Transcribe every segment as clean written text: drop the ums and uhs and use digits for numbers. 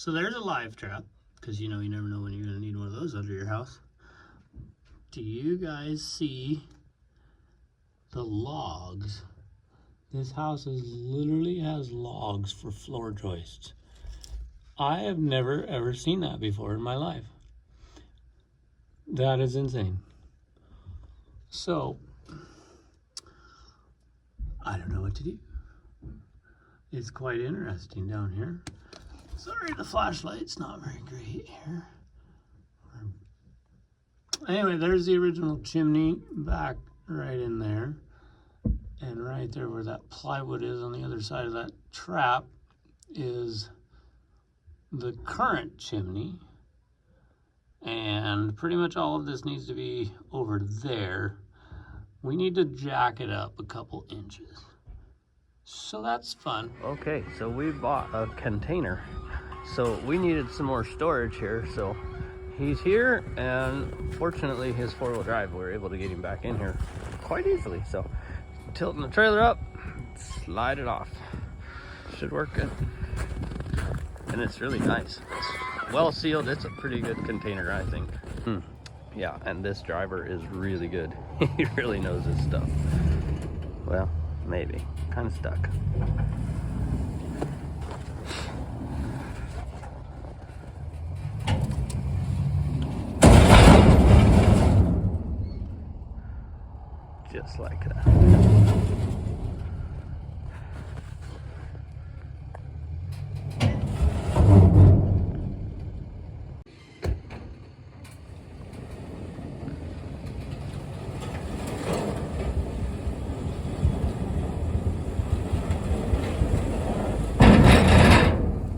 So there's a live trap, because you know you never know when you're going to need one of those under your house. Do you guys see the logs? This house literally has logs for floor joists. I have never ever seen that before in my life. That is insane. So, I don't know what to do. It's quite interesting down here. Sorry, the flashlight's not very great here. Anyway, there's the original chimney back right in there. And right there where that plywood is on the other side of that trap is the current chimney. And pretty much all of this needs to be over there. We need to jack it up a couple inches. So that's fun. Okay, so we bought a container. So we needed some more storage here. So he's here, and fortunately his four-wheel drive, we were able to get him back in here quite easily. So tilting the trailer up, slide it off. Should work good. And it's really nice. It's well sealed. It's a pretty good container, I think. Yeah, and this driver is really good. He really knows his stuff. Well, maybe. Kind of stuck. Just like that.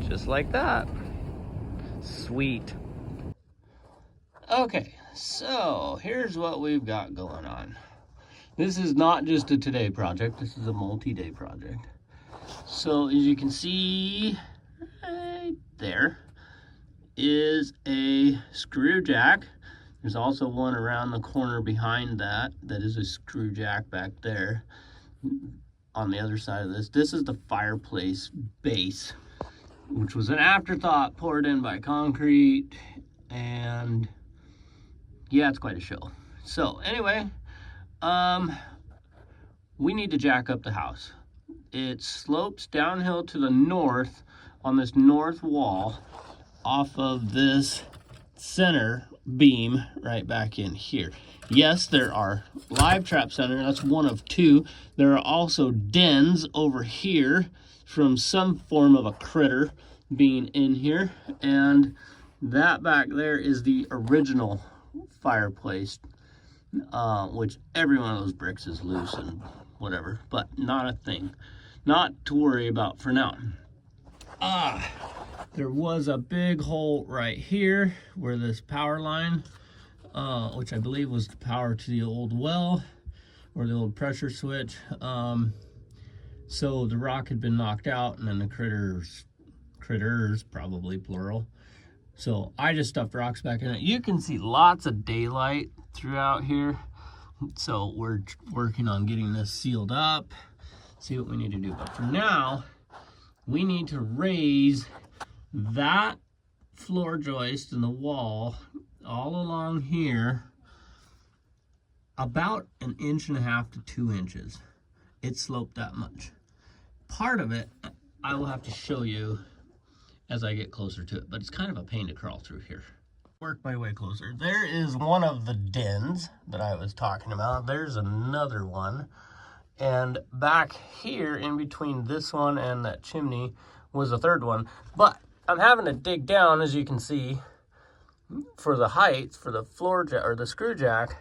Just like that. Sweet. Okay, so here's what we've got going on. This is not just a today project, this is a multi-day project. So as you can see, right there is a screw jack. There's also one around the corner behind that is a screw jack back there on the other side of this. This is the fireplace base, which was an afterthought poured in by concrete, and yeah, it's quite a show. So anyway, we need to jack up the house. It slopes downhill to the north on this north wall off of this center beam right back in here. Yes, there are live traps under, that's one of two. There are also dens over here from some form of a critter being in here, and that back there is the original fireplace, which every one of those bricks is loose and whatever, but not a thing, not to worry about for now. There was a big hole right here where this power line, which I believe was the power to the old well or the old pressure switch. So the rock had been knocked out, and then the critters, probably plural. So I just stuffed rocks back in it. You can see lots of daylight throughout here. So we're working on getting this sealed up, see what we need to do. But for now, we need to raise that floor joist in the wall all along here about 1.5 inches to 2 inches. It sloped that much. Part of it I will have to show you as I get closer to it, but it's kind of a pain to crawl through here. Work my way closer. There is one of the dens that I was talking about. There's another one. And back here in between this one and that chimney was a third one. But I'm having to dig down, as you can see, for the heights, for the floor jack or the screw jack.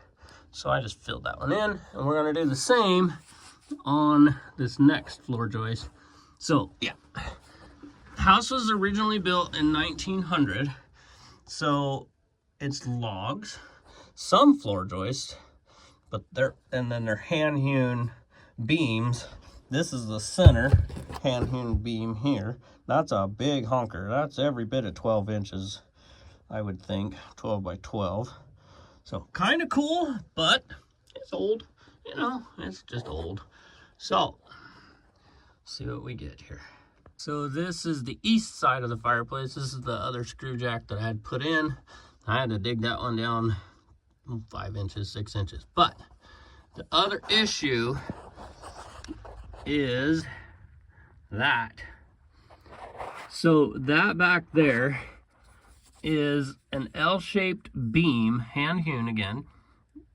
So I just filled that one in, and we're gonna do the same on this next floor joist. So yeah, house was originally built in 1900. So it's logs, some floor joists, but they're hand hewn beams. This is the center hand hewn beam here. That's a big honker. That's every bit of 12 inches, I would think, 12 by 12. So kind of cool, but it's old, you know, it's just old. So see what we get here. So this is the east side of the fireplace. This is the other screw jack that I had put in. I had to dig that one down 5 inches, 6 inches. But the other issue is that. So that back there is an L-shaped beam, hand hewn again,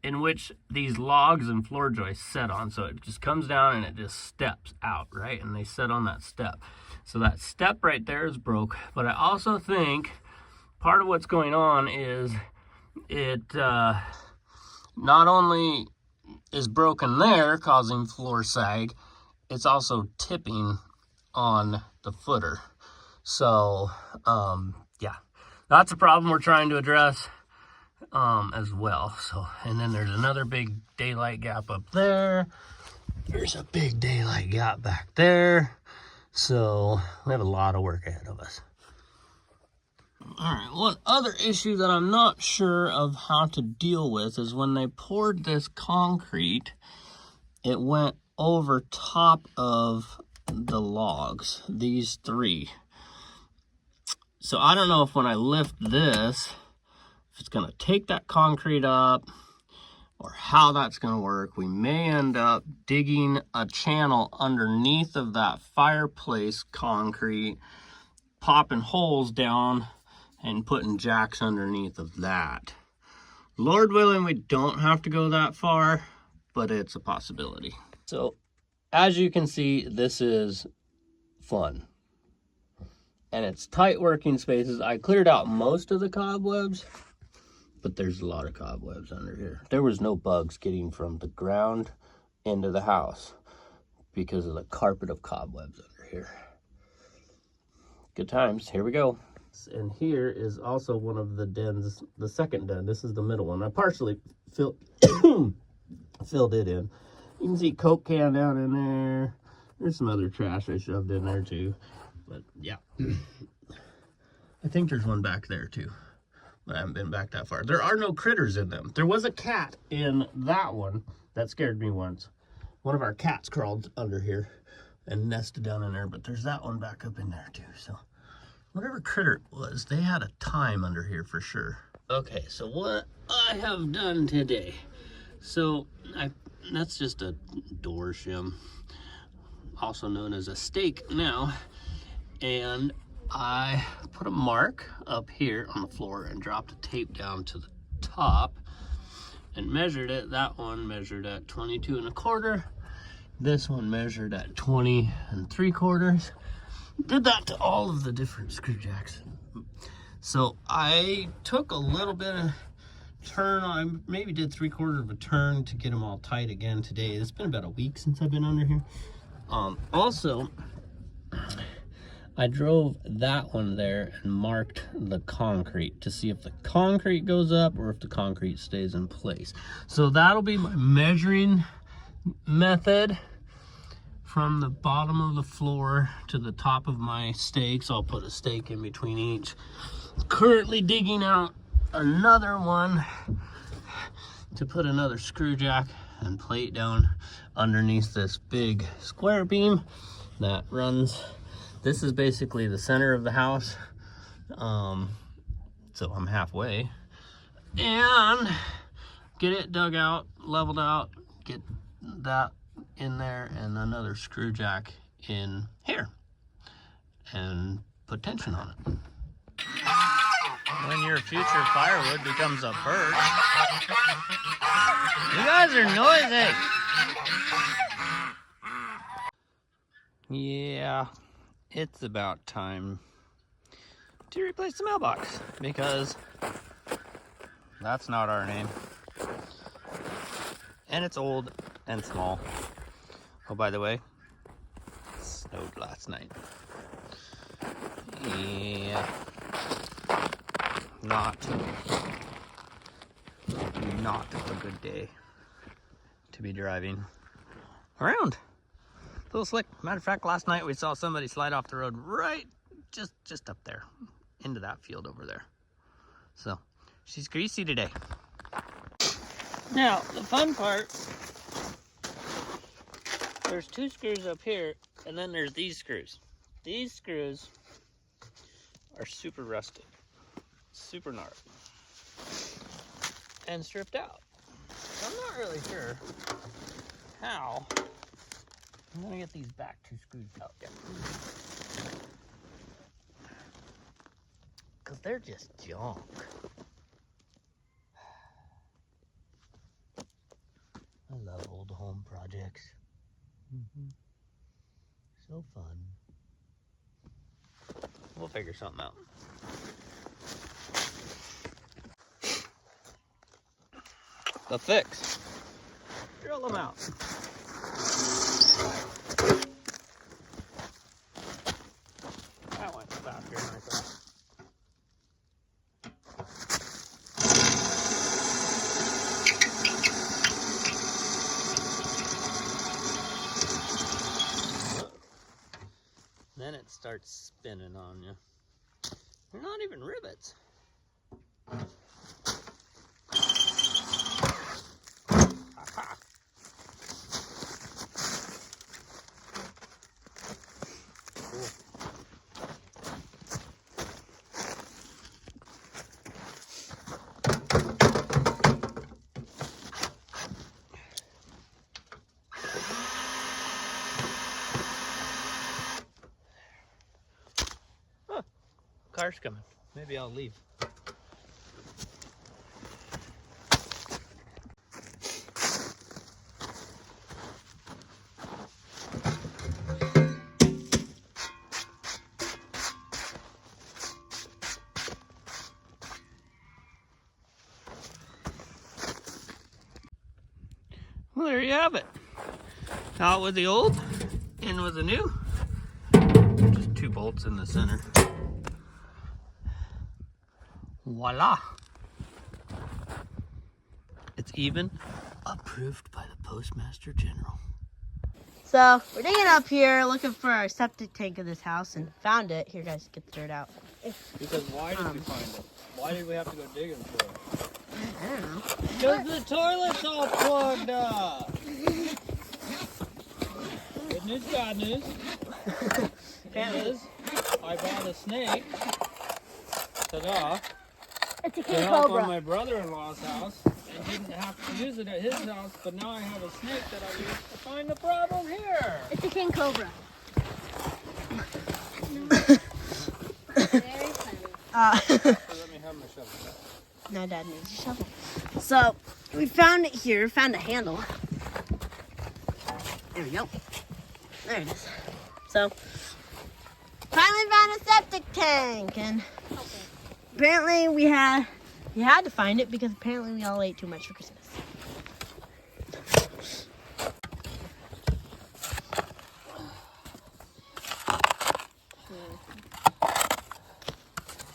in which these logs and floor joists set on. So it just comes down and it just steps out, right? And they set on that step. So that step right there is broke. But I also think part of what's going on is it not only is broken there, causing floor sag, it's also tipping on the footer. So, yeah, that's a problem we're trying to address as well. So, and then there's another big daylight gap up there. There's a big daylight gap back there. So we have a lot of work ahead of us. All right, one other issue that I'm not sure of how to deal with is when they poured this concrete, it went over top of the logs, these 3. So I don't know if when I lift this, if it's gonna take that concrete up or how that's gonna work. We may end up digging a channel underneath of that fireplace concrete, popping holes down and putting jacks underneath of that. Lord willing, we don't have to go that far, but it's a possibility. So as you can see, this is fun. And it's tight working spaces. I cleared out most of the cobwebs, but there's a lot of cobwebs under here. There was no bugs getting from the ground into the house because of the carpet of cobwebs under here. Good times, here we go. And here is also one of the dens, the second den. This is the middle one. I partially filled it in. You can see Coke can down in there. There's some other trash I shoved in there too. But yeah, I think there's one back there too. But I haven't been back that far. There are no critters in them. There was a cat in that one that scared me once. One of our cats crawled under here and nested down in there, but there's that one back up in there too. So whatever critter it was, they had a time under here for sure. Okay, so what I have done today. So that's just a door shim, also known as a stake now. And I put a mark up here on the floor and dropped a tape down to the top and measured it. That one measured at 22 1/4. This one measured at 20 3/4. Did that to all of the different screw jacks. So I took a little bit of turn. I maybe did 3/4 of a turn to get them all tight again today. It's been about a week since I've been under here. Also, I drove that one there and marked the concrete to see if the concrete goes up or if the concrete stays in place. So that'll be my measuring method from the bottom of the floor to the top of my stakes. I'll put a stake in between each. Currently digging out another one to put another screw jack and plate down underneath this big square beam that runs. This is basically the center of the house, so I'm halfway, and get it dug out, leveled out, get that in there, and another screw jack in here, and put tension on it. When your future firewood becomes a bird. You guys are noisy. Yeah, it's about time to replace the mailbox because that's not our name. And it's old and small. Oh, by the way, it snowed last night. Yeah. Not a good day to be driving around. A little slick. Matter of fact, last night we saw somebody slide off the road right just up there into that field over there. So she's greasy today. Now the fun part, there's two screws up here and then there's these screws. These screws are super rusted, super gnarly, and stripped out. So I'm not really sure how I'm gonna get these back 2 screws out yet. Cause they're just junk. I love old home projects. So fun. We'll figure something out. The fix. Drill them out. That went faster than I thought. Then it starts spinning on you. They're not even rivets. Aha. Cool. Huh. Car's coming. Maybe I'll leave. Well, there you have it. Out with the old, in with the new. Just 2 bolts in the center. Voila. It's even approved by the Postmaster General. So we're digging up here looking for our septic tank in this house and found it. Here, guys, get the dirt out. Because why did we find it? Why did we have to go digging for it? I don't know. Because the toilet's all plugged up. Good news, bad news. Is I bought a snake. Ta-da. It's a To king help cobra. on my brother-in-law's house. And didn't have to use it at his house, but now I have a snake that I use to find the problem here. It's a king cobra. Very funny. Let me have my shovel. No, Dad needs a shovel. So we found it here. Found a handle. There we go. There it is. So finally found a septic tank, and apparently we had to find it because apparently we all ate too much for Christmas.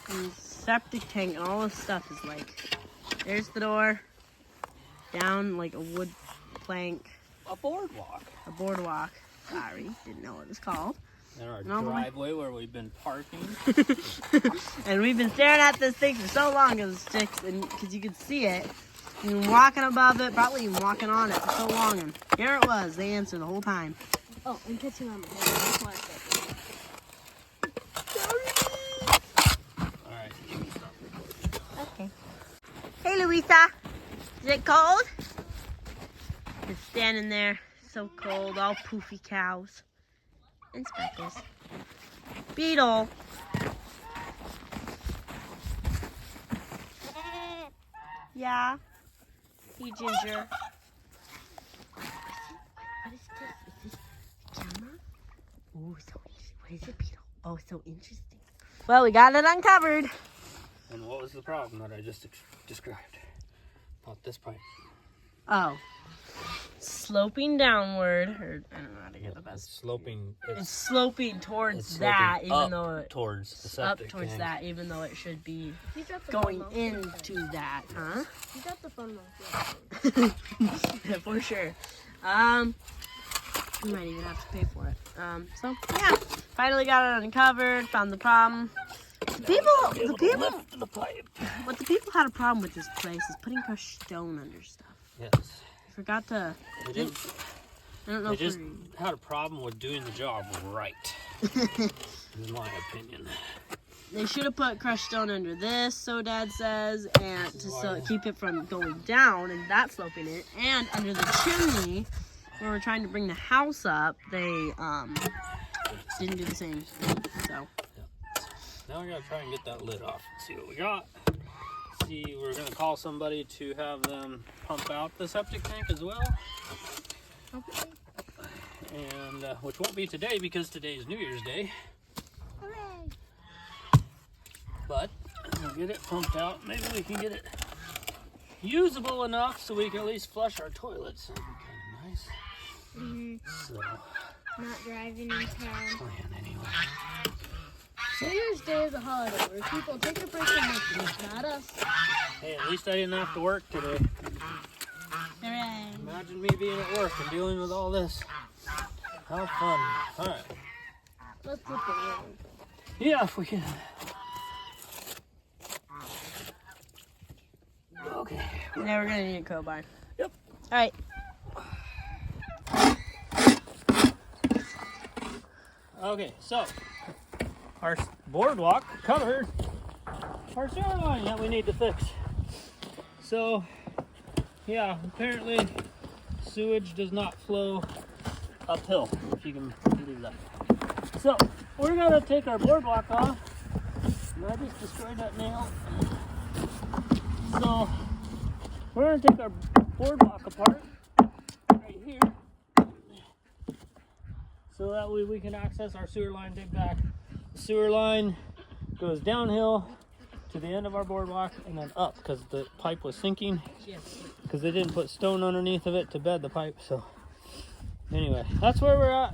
And septic tank and all this stuff is like, there's the door, down like a wood plank, A boardwalk. a boardwalk. Sorry, didn't know what it was called. And our No, driveway where we've been parking. And we've been staring at this thing for so long because it sticks, and because you could see it. You've been walking above it, probably even walking on it for so long, and here it was, the answer the whole time. Oh, I'm catching on my head. That's why I said Alright, you can stop recording. Okay. Hey, Louisa. Is it cold? It's standing there, so cold, all poofy cows. And speckles. Beetle. Yeah. Hey, Ginger. What is this? Is this a camera? Oh, so what is it, Beetle? Oh, so interesting. Well, we got it uncovered. And what was the problem that I just described? About this pipe. Oh. Sloping downward, or I don't know how to get the It's best. sloping. It's sloping towards it's that, sloping even up though it towards the up septic towards tank. that, even though it should be you dropped the going phone into that, huh? You dropped the phone For sure. We might even have to pay for it. So yeah, finally got it uncovered. Found the problem. The people. Lift the pipe. What the people had a problem with this place is putting crushed stone under stuff. Yes. Forgot to. We didn't. I don't know They if just had a problem with doing the job right, in my opinion. they should have put crushed stone under this, so Dad says, and to keep it from going down and that sloping it, and under the chimney, where we're trying to bring the house up, they didn't do the same thing, so. Now we gotta try and get that lid off and see what we got. See, we're gonna call somebody to have them pump out the septic tank as well. Okay. And which won't be today because today is New Year's Day. Hooray. But we'll get it pumped out. Maybe we can get it usable enough so we can at least flush our toilets. That'd be kind of nice. So, Not driving in town. plan anyway. New Year's Day is a holiday where people take a break from working, not us. Hey, at least I didn't have to work today. Hooray. Imagine me being at work and dealing with all this. How fun. All right. Let's flip it around. Yeah, if we can. Okay. Yeah, we're gonna need a crowbar. Yep. All right. Okay, so our boardwalk covers our sewer line that we need to fix. So, yeah, apparently sewage does not flow uphill, if you can believe that. So, we're gonna take our boardwalk off. And I just destroyed that nail. So, we're gonna take our boardwalk apart right here. So that way we can access our sewer line, dig back. The sewer line goes downhill to the end of our boardwalk and then up because the pipe was sinking. Because they didn't put stone underneath of it to bed the pipe. So anyway, that's where we're at.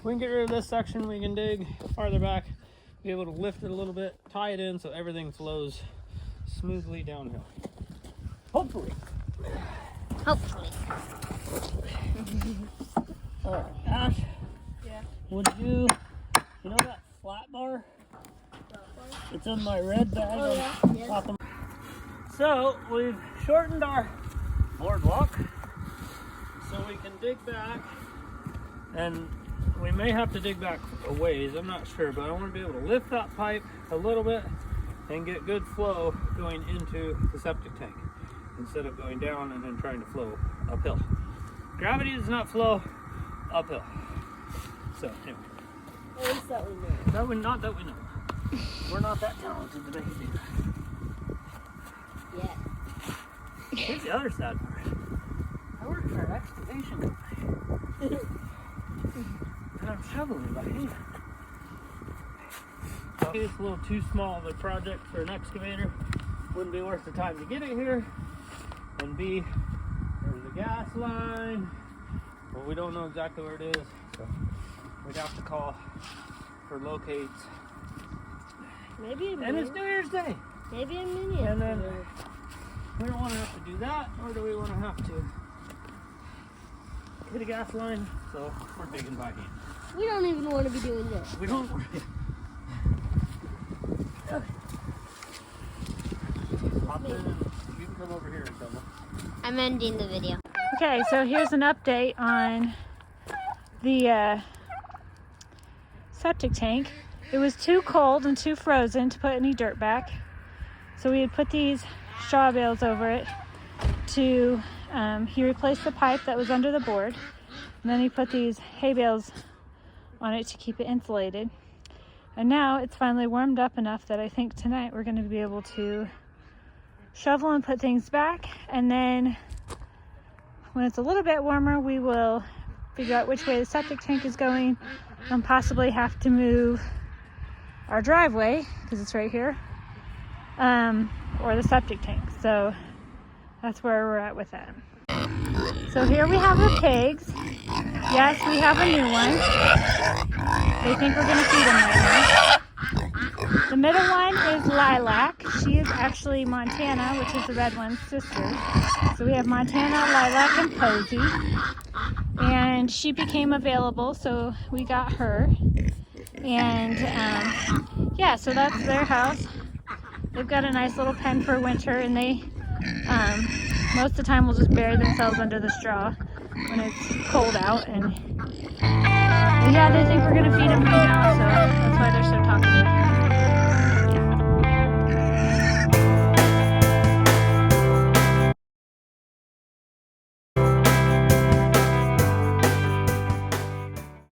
We can get rid of this section. We can dig farther back, be able to lift it a little bit, tie it in so everything flows smoothly downhill. Hopefully. Hopefully. All right, Ash. Yeah. Would you know that flat bar? It's in my red bag. Oh, yeah. Yes. Awesome. So we've shortened our boardwalk so we can dig back, and we may have to dig back a ways, I'm not sure, but I want to be able to lift that pipe a little bit and get good flow going into the septic tank instead of going down and then trying to flow uphill. Gravity does not flow uphill. So anyway. At least that we know. Not that we know. We're not that talented to make it do that. Yeah. Here's the other sad part. I work for an excavation company. And I'm shoveling by hand. So it's a little too small of a project for an excavator. Wouldn't be worth the time to get it here. And B, there's a gas line. Well, we don't know exactly where it is. So we'd have to call for locates. Maybe a And minute. it's New Year's Day. Maybe a minute. And then we don't want to have to do that, nor do we want to have to hit a gas line, so we're digging by hand. We don't even want to be doing this. We don't. Hop in and you can come over here and tell me. I'm ending the video. Okay, so here's an update on the septic tank. It was too cold and too frozen to put any dirt back. So we had put these straw bales over it to, he replaced the pipe that was under the board. And then he put these hay bales on it to keep it insulated. And now it's finally warmed up enough that I think tonight we're going to be able to shovel and put things back. And then when it's a little bit warmer, we will figure out which way the septic tank is going and possibly have to move our driveway, because it's right here, or the septic tank. So that's where we're at with that. So here we have the pigs. Yes, we have a new one. They think we're going to feed them right now. The middle one is Lilac. She is actually Montana, which is the red one's sister. So we have Montana, Lilac, and Posey. And she became available, so we got her. And yeah, so that's their house. They've got a nice little pen for winter, and they most of the time will just bury themselves under the straw. when it's cold out. And yeah, they think we're gonna feed them right now, so that's why they're so talkative.